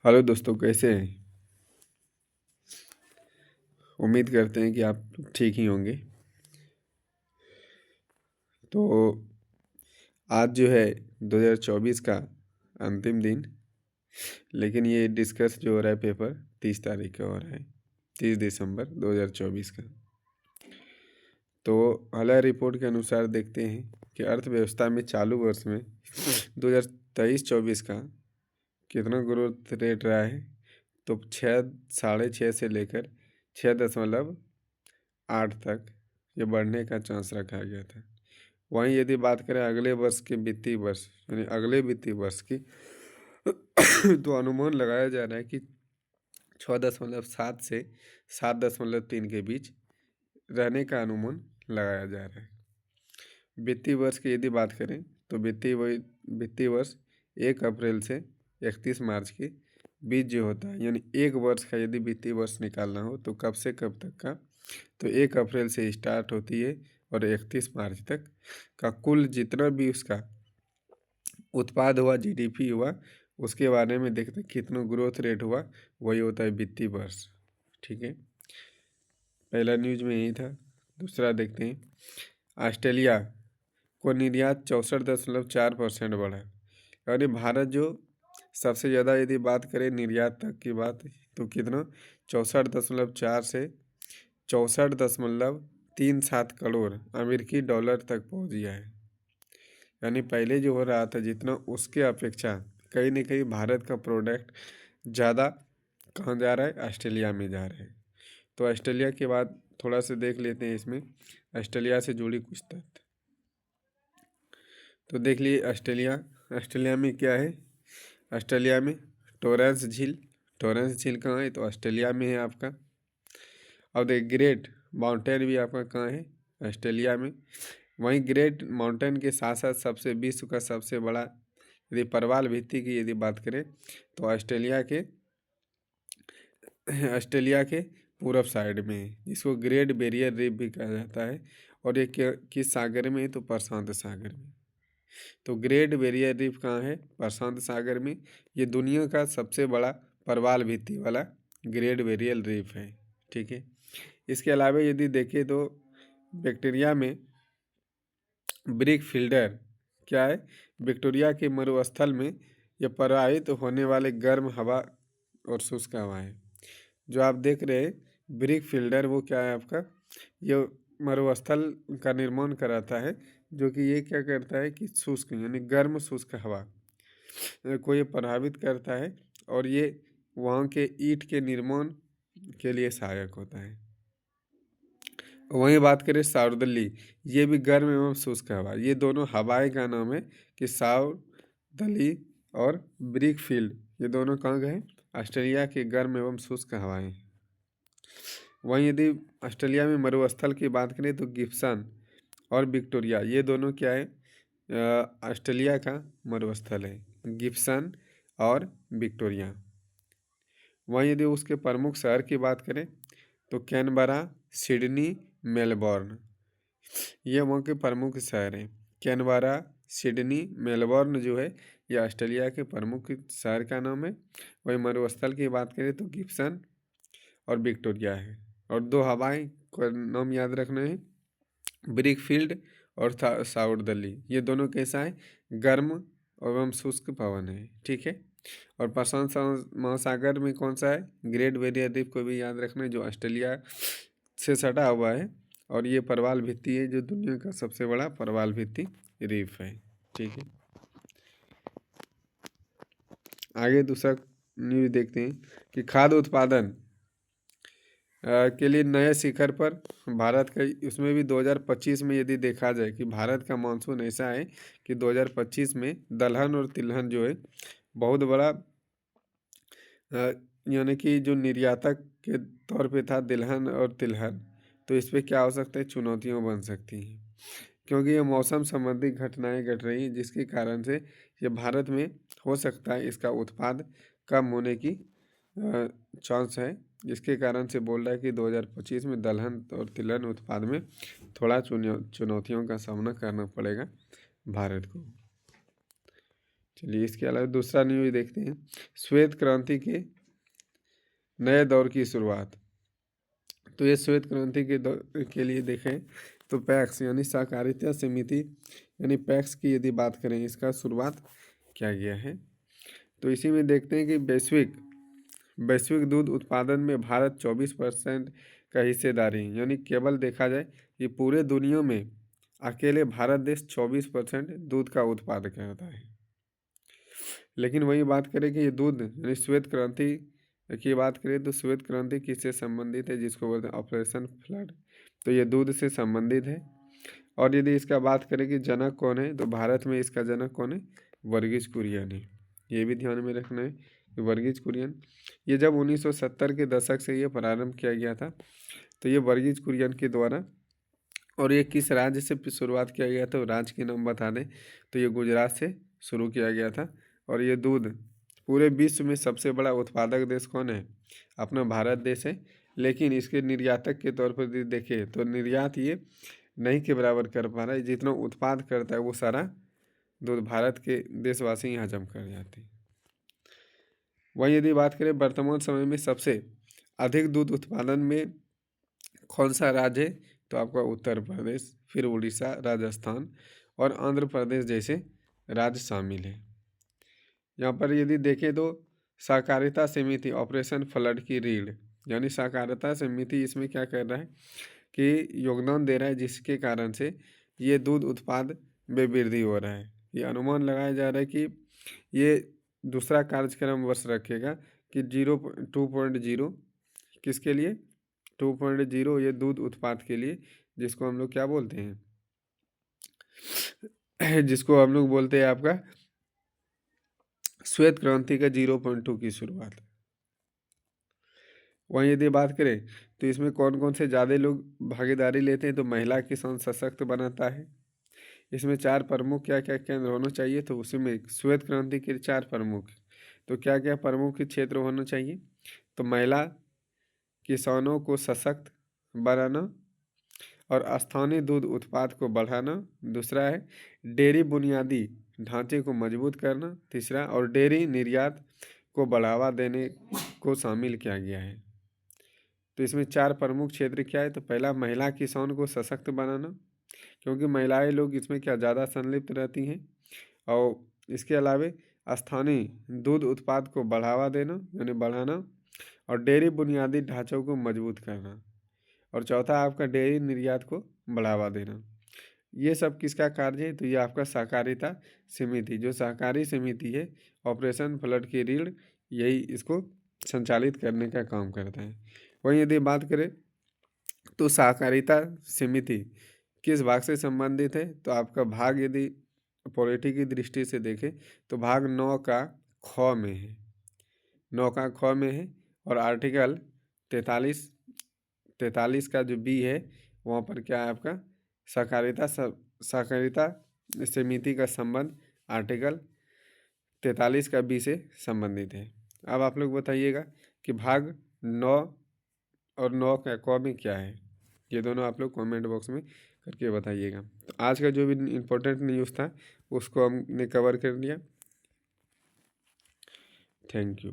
Hello दोस्तों, कैसे हैं। उम्मीद करते हैं कि आप ठीक ही होंगे। तो आज जो है 2024 का अंतिम दिन, लेकिन ये डिस्कस जो हो रहा है पेपर 30 तारीख का हो रहा है, 30 दिसंबर 2024 का। तो हालिया रिपोर्ट के अनुसार देखते हैं कि अर्थव्यवस्था में चालू वर्ष में 2023-24 का कितना ग्रोथ रेट रहा है। तो 6.5 से लेकर 6.8 तक ये बढ़ने का चांस रखा गया था। वहीं यदि बात करें अगले वर्ष के वित्तीय वर्ष यानी अगले वित्तीय वर्ष की तो अनुमान लगाया जा रहा है कि 6.7 से 7.3 के बीच रहने का अनुमान लगाया जा रहा है। वित्तीय वर्ष की यदि बात करें तो वित्तीय वर्ष 1 अप्रैल से 31 मार्च के बीच जो होता है, यानी एक वर्ष का यदि वित्तीय वर्ष निकालना हो तो कब से कब तक का, तो 1 अप्रैल से स्टार्ट होती है और 31 मार्च तक का कुल जितना भी उसका उत्पाद हुआ, जीडीपी हुआ, उसके बारे में देखते हैं कितना ग्रोथ रेट हुआ, वही होता है वित्तीय वर्ष। ठीक है, पहला न्यूज में यही था। दूसरा देखते हैं, ऑस्ट्रेलिया को निर्यात 64.4% बढ़ा। यानी भारत जो सबसे ज़्यादा यदि बात करें निर्यात तक की बात, तो कितना 64.4 से 64.37 करोड़ अमेरिकी डॉलर तक पहुंच गया है। यानी पहले जो हो रहा था जितना, उसके अपेक्षा कहीं ना कहीं भारत का प्रोडक्ट ज़्यादा कहाँ जा रहा है, ऑस्ट्रेलिया में जा रहा है। तो ऑस्ट्रेलिया के बाद थोड़ा सा देख लेते हैं इसमें ऑस्ट्रेलिया से जुड़ी कुछ तथ्य। तो देख लिए ऑस्ट्रेलिया में क्या है। ऑस्ट्रेलिया में टोरेंस झील कहाँ है, तो ऑस्ट्रेलिया में है आपका। और द ग्रेट माउंटेन भी आपका कहाँ है, ऑस्ट्रेलिया में। वहीं ग्रेट माउंटेन के साथ साथ सबसे विश्व का सबसे बड़ा यदि परवाल भित्ति की यदि बात करें तो ऑस्ट्रेलिया के पूरब साइड में है, जिसको ग्रेट बैरियर रीफ भी कहा जाता है। और ये किस सागर में है, तो प्रशांत सागर में। तो ग्रेट बैरियर रीफ कहाँ है, प्रशांत सागर में। ये दुनिया का सबसे बड़ा परवाल भित्ति वाला ग्रेट बैरियर रीफ है। ठीक है, इसके अलावा यदि देखें तो बैक्टीरिया में ब्रिक फिल्डर क्या है, विक्टोरिया के मरुस्थल में यह प्रवाहित होने वाले गर्म हवा और शुष्क हवा है। जो आप देख रहे हैं ब्रिक फिल्डर, वो क्या है आपका, ये मरुस्थल का निर्माण कराता है, जो कि ये क्या करता है कि शुष्क यानी गर्म शुष्क हवा को ये प्रभावित करता है, और ये वहाँ के ईंट के निर्माण के लिए सहायक होता है। वहीं बात करें साउदर्ली, ये भी गर्म एवं शुष्क हवा, ये दोनों हवाएं का नाम है कि साउदर्ली और ब्रिक फील्ड, ये दोनों कहाँ गए, ऑस्ट्रेलिया के गर्म एवं शुष्क हवाएं। वहीं यदि ऑस्ट्रेलिया में मरुस्थल की बात करें तो गिब्सन और विक्टोरिया, ये दोनों क्या है, ऑस्ट्रेलिया का मरुस्थल है, गिब्सन और विक्टोरिया। वहीं यदि उसके प्रमुख शहर की बात करें तो कैनबरा, सिडनी, मेलबोर्न, ये वहाँ के प्रमुख शहर हैं। कैनबरा, सिडनी, मेलबोर्न जो है ये ऑस्ट्रेलिया के प्रमुख शहर का नाम है। वहीं मरुस्थल की बात करें तो गिब्सन और विक्टोरिया है। और दो हवाएं का नाम याद रखना है, ब्रिक फील्ड और साउदर्ली, ये दोनों कैसा है, गर्म एवं शुष्क पवन है। ठीक है, और प्रशांत महासागर में कौन सा है, ग्रेट बैरियर रीफ को भी याद रखना है, जो ऑस्ट्रेलिया से सटा हुआ है, और ये परवाल भित्ति है जो दुनिया का सबसे बड़ा परवाल भित्ति रीफ है। ठीक है, आगे दूसरा न्यूज देखते हैं कि खाद्य उत्पादन के लिए नए शिखर पर भारत का, उसमें भी 2025 में यदि देखा जाए कि भारत का मानसून ऐसा है कि 2025 में दलहन और तिलहन जो है बहुत बड़ा, यानी कि जो निर्यातक के तौर पे था तिलहन और तिलहन, तो इस पे क्या हो सकता है, चुनौतियां बन सकती हैं, क्योंकि ये मौसम संबंधी घटनाएं घट रही हैं, जिसके कारण से ये भारत में हो सकता है इसका उत्पाद कम होने की चांस है। जिसके कारण से बोल रहा है कि 2025 में दलहन और तिलहन उत्पाद में थोड़ा चुनौतियों का सामना करना पड़ेगा भारत को। चलिए इसके अलावा दूसरा न्यूज देखते हैं। श्वेत क्रांति के नए दौर की शुरुआत। तो ये श्वेत क्रांति के दौर के लिए देखें तो पैक्स यानी सहकारिता समिति यानी पैक्स की यदि बात करें, इसका शुरुआत किया गया है। तो इसी में देखते हैं कि वैश्विक दूध उत्पादन में भारत 24% का हिस्सेदारी, यानी केवल देखा जाए कि पूरे दुनिया में अकेले भारत देश 24% दूध का उत्पादन करता है। लेकिन वही बात करें कि ये दूध यानी श्वेत क्रांति की बात करें तो श्वेत क्रांति किससे संबंधित है, जिसको बोलते हैं ऑपरेशन फ्लड, तो ये दूध से संबंधित है। और यदि इसका बात करें कि जनक कौन है, तो भारत में इसका जनक कौन है, वर्गीज कुरियन है। ये भी ध्यान में रखना है कि वर्गीज कुरियन, ये जब 1970 के दशक से ये प्रारंभ किया गया था, तो ये वर्गीज कुरियन के द्वारा। और ये किस राज्य से शुरुआत किया गया था, राज्य के नाम बता दें तो ये गुजरात से शुरू किया गया था। और ये दूध पूरे विश्व में सबसे बड़ा उत्पादक देश कौन है, अपना भारत देश है। लेकिन इसके निर्यातक के तौर पर यदि देखें तो निर्यात ये नहीं के बराबर कर पा रहा है, जितना उत्पाद करता है वो सारा दूध भारत के देशवासी ही हजम कर जाते हैं। वहीं यदि बात करें वर्तमान समय में सबसे अधिक दूध उत्पादन में कौन सा राज्य है, तो आपका उत्तर प्रदेश, फिर उड़ीसा, राजस्थान और आंध्र प्रदेश जैसे राज्य शामिल है। यहाँ पर यदि देखें तो सहकारिता समिति ऑपरेशन फ्लड की रीढ़, यानी सहकारिता समिति इसमें क्या कर रहा है कि योगदान दे रहा है, जिसके कारण से ये दूध उत्पाद में वृद्धि हो रहा है। ये अनुमान लगाया जा रहा है कि ये दूसरा कार्यक्रम वर्ष रखेगा कि 2.0 किसके लिए, 2.0 ये दूध उत्पाद के लिए, जिसको हम लोग क्या बोलते हैं, जिसको हम लोग बोलते हैं आपका श्वेत क्रांति का 0.2 की शुरुआत। वहीं यदि बात करें तो इसमें कौन कौन से ज़्यादा लोग भागीदारी लेते हैं, तो महिला किसान सशक्त बनाता है। इसमें 4 प्रमुख क्या क्या केंद्र होना चाहिए, तो उसी में श्वेत क्रांति के 4 प्रमुख, तो क्या क्या प्रमुख क्षेत्र होना चाहिए, तो महिला किसानों को सशक्त बनाना और स्थानीय दूध उत्पाद को बढ़ाना, दूसरा है डेयरी बुनियादी ढांचे को मजबूत करना, तीसरा और डेयरी निर्यात को बढ़ावा देने को शामिल किया गया है। तो इसमें 4 प्रमुख क्षेत्र क्या है, तो पहला महिला किसान को सशक्त बनाना, क्योंकि महिलाएं लोग इसमें क्या ज़्यादा संलिप्त रहती हैं। और इसके अलावा स्थानीय दूध उत्पाद को बढ़ावा देना यानी बढ़ाना, और डेयरी बुनियादी ढांचों को मजबूत करना, और चौथा आपका डेयरी निर्यात को बढ़ावा देना। ये सब किसका कार्य है, तो ये आपका सहकारिता समिति, जो सहकारी समिति है ऑपरेशन फ्लड की रीढ़, यही इसको संचालित करने का काम करता है। वहीं यदि बात करें तो सहकारिता समिति किस भाग से संबंधित है, तो आपका भाग यदि पॉलिटी की दृष्टि से देखें तो भाग 9 का ख में है, 9 का ख में है। और आर्टिकल 43 का जो बी है वहाँ पर क्या है आपका सहकारिता समिति का संबंध आर्टिकल 43 का बी से संबंधित है। अब आप लोग बताइएगा कि भाग 9 और 9 का क में क्या है, ये दोनों आप लोग कमेंट बॉक्स में करके बताइएगा। तो आज का जो भी इम्पोर्टेंट न्यूज़ था उसको हमने कवर कर लिया। Thank you.